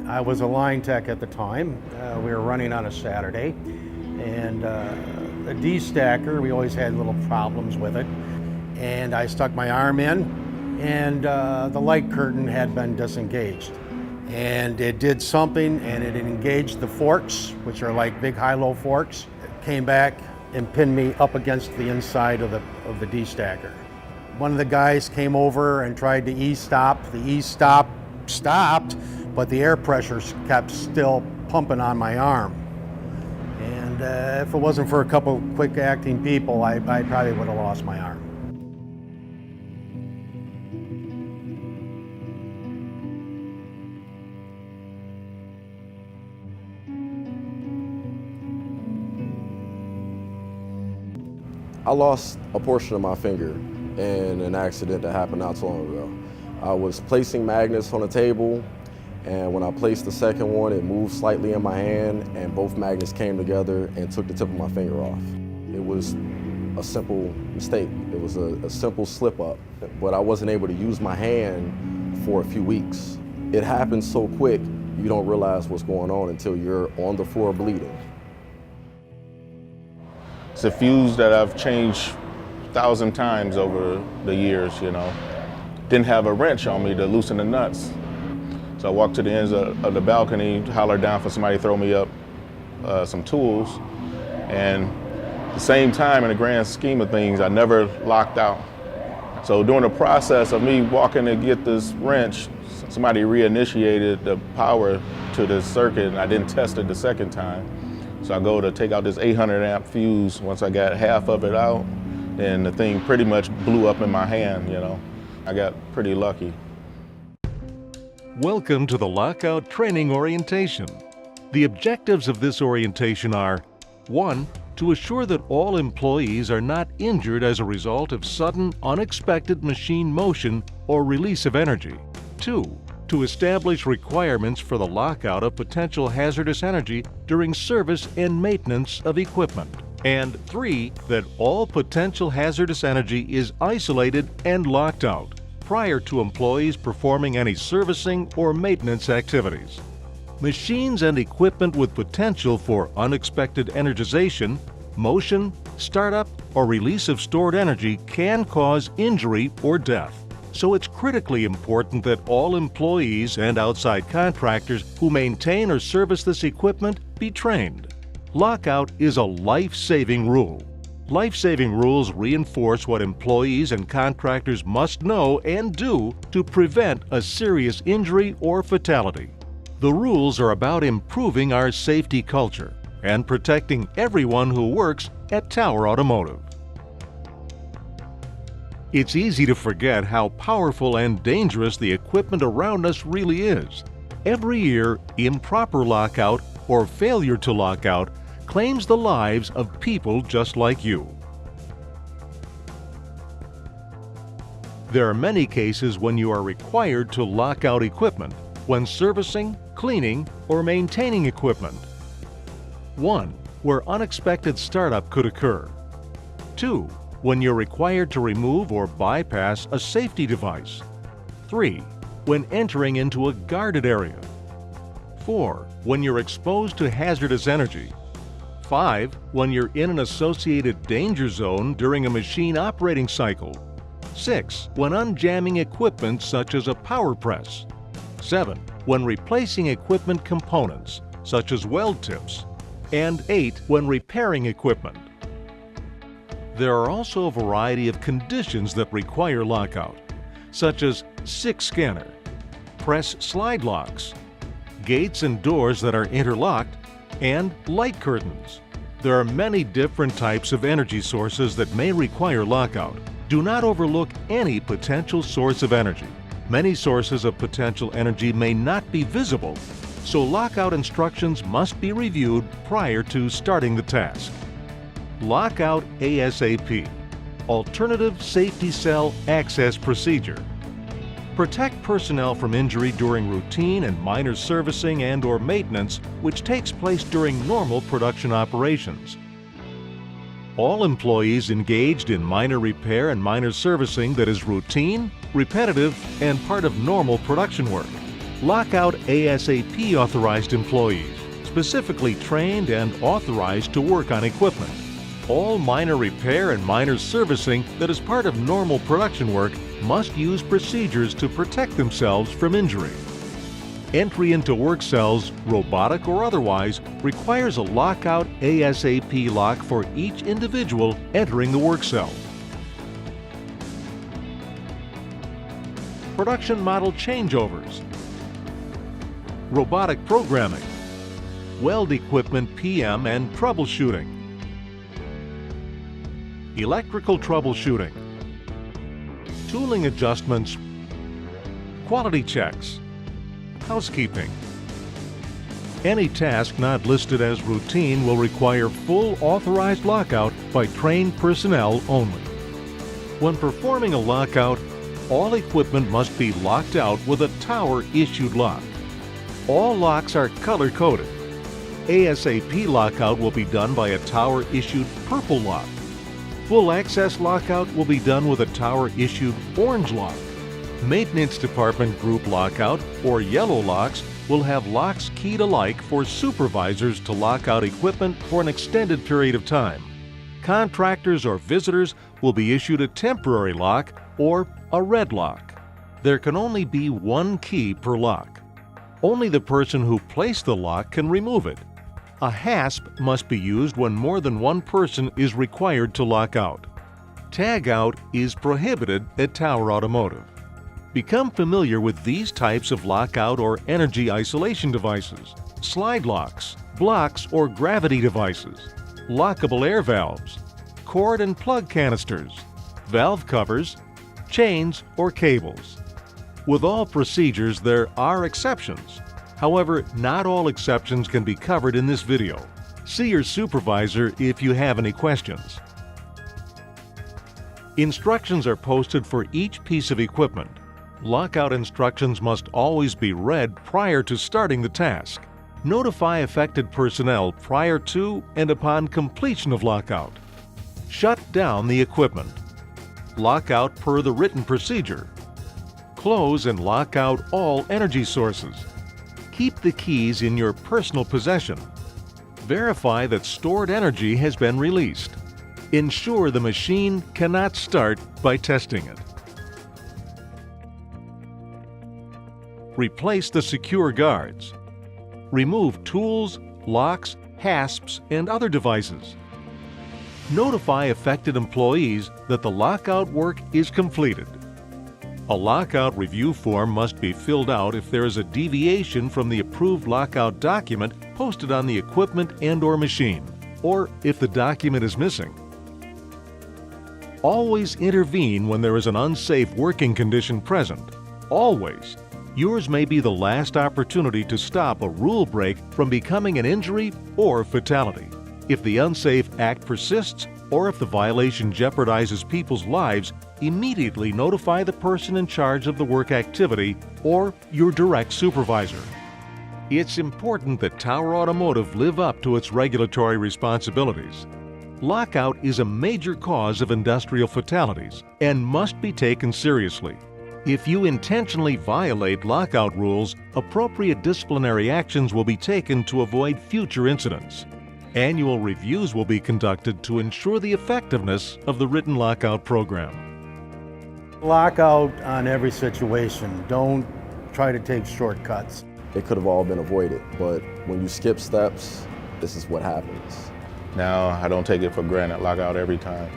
I was a line tech at the time. We were running on a Saturday, and the D-stacker, we always had little problems with it. And I stuck my arm in, and the light curtain had been disengaged. And it did something, and it engaged the forks, which are like big high-low forks. It came back and pinned me up against the inside of the D-stacker. One of the guys came over and tried to e-stop. The e-stop stopped, but the air pressure kept still pumping on my arm. And if it wasn't for a couple quick-acting people, I probably would have lost my arm. I lost a portion of my finger in an accident that happened not too long ago. I was placing magnets on a table, and when I placed the second one, it moved slightly in my hand, and both magnets came together and took the tip of my finger off. It was a simple mistake. It was a simple slip up, but I wasn't able to use my hand for a few weeks. It happened so quick, you don't realize what's going on until you're on the floor bleeding. It's a fuse that I've changed 1,000 times over the years, you know. Didn't have a wrench on me to loosen the nuts. So I walked to the ends of the balcony, hollered down for somebody to throw me up some tools. And at the same time, in the grand scheme of things, I never locked out. So during the process of me walking to get this wrench, somebody reinitiated the power to the circuit, and I didn't test it the second time. So I go to take out this 800 amp fuse. Once I got half of it out, then the thing pretty much blew up in my hand, you know. I got pretty lucky. Welcome to the Lockout Training Orientation. The objectives of this orientation are: 1. To assure that all employees are not injured as a result of sudden, unexpected machine motion or release of energy. 2. To establish requirements for the lockout of potential hazardous energy during service and maintenance of equipment. And 3. That all potential hazardous energy is isolated and locked out prior to employees performing any servicing or maintenance activities. Machines and equipment with potential for unexpected energization, motion, startup, or release of stored energy can cause injury or death. So it's critically important that all employees and outside contractors who maintain or service this equipment be trained. Lockout is a life-saving rule. Life-saving rules reinforce what employees and contractors must know and do to prevent a serious injury or fatality. The rules are about improving our safety culture and protecting everyone who works at Tower Automotive. It's easy to forget how powerful and dangerous the equipment around us really is. Every year, improper lockout or failure to lock out claims the lives of people just like you. There are many cases when you are required to lock out equipment when servicing, cleaning, or maintaining equipment. 1. Where unexpected startup could occur. 2. When you're required to remove or bypass a safety device. 3. When entering into a guarded area. 4. When you're exposed to hazardous energy. 5. When you're in an associated danger zone during a machine operating cycle. 6. When unjamming equipment such as a power press. 7. When replacing equipment components such as weld tips. And 8. When repairing equipment. There are also a variety of conditions that require lockout, such as 6 scanner, press slide locks, gates and doors that are interlocked, and light curtains. There are many different types of energy sources that may require lockout. Do not overlook any potential source of energy. Many sources of potential energy may not be visible, so lockout instructions must be reviewed prior to starting the task. Lockout ASAP, Alternative Safety Cell Access Procedure. Protect personnel from injury during routine and minor servicing and/or maintenance, which takes place during normal production operations. All employees engaged in minor repair and minor servicing that is routine, repetitive, and part of normal production work. Lockout ASAP authorized employees, specifically trained and authorized to work on equipment. All minor repair and minor servicing that is part of normal production work must use procedures to protect themselves from injury. Entry into work cells, robotic or otherwise, requires a Lockout ASAP lock for each individual entering the work cell. Production model changeovers, robotic programming, weld equipment PM and troubleshooting, electrical troubleshooting, tooling adjustments, quality checks, housekeeping. Any task not listed as routine will require full authorized lockout by trained personnel only. When performing a lockout, all equipment must be locked out with a tower-issued lock. All locks are color-coded. ASAP lockout will be done by a tower-issued purple lock. Full access lockout will be done with a tower-issued orange lock. Maintenance department group lockout, or yellow locks, will have locks keyed alike for supervisors to lock out equipment for an extended period of time. Contractors or visitors will be issued a temporary lock or a red lock. There can only be one key per lock. Only the person who placed the lock can remove it. A hasp must be used when more than one person is required to lock out. Tag out is prohibited at Tower Automotive. Become familiar with these types of lockout or energy isolation devices: slide locks, blocks or gravity devices, lockable air valves, cord and plug canisters, valve covers, chains or cables. With all procedures, there are exceptions. However, not all exceptions can be covered in this video. See your supervisor if you have any questions. Instructions are posted for each piece of equipment. Lockout instructions must always be read prior to starting the task. Notify affected personnel prior to and upon completion of lockout. Shut down the equipment. Lockout per the written procedure. Close and lock out all energy sources. Keep the keys in your personal possession. Verify that stored energy has been released. Ensure the machine cannot start by testing it. Replace the secure guards. Remove tools, locks, hasps, and other devices. Notify affected employees that the lockout work is completed. A lockout review form must be filled out if there is a deviation from the approved lockout document posted on the equipment and/or machine, or if the document is missing. Always intervene when there is an unsafe working condition present. Always. Yours may be the last opportunity to stop a rule break from becoming an injury or fatality. If the unsafe act persists, or if the violation jeopardizes people's lives, immediately notify the person in charge of the work activity or your direct supervisor. It's important that Tower Automotive live up to its regulatory responsibilities. Lockout is a major cause of industrial fatalities and must be taken seriously. If you intentionally violate lockout rules, appropriate disciplinary actions will be taken to avoid future incidents. Annual reviews will be conducted to ensure the effectiveness of the written lockout program. Lockout on every situation. Don't try to take shortcuts. It could have all been avoided, but when you skip steps, this is what happens. Now I don't take it for granted, lockout every time.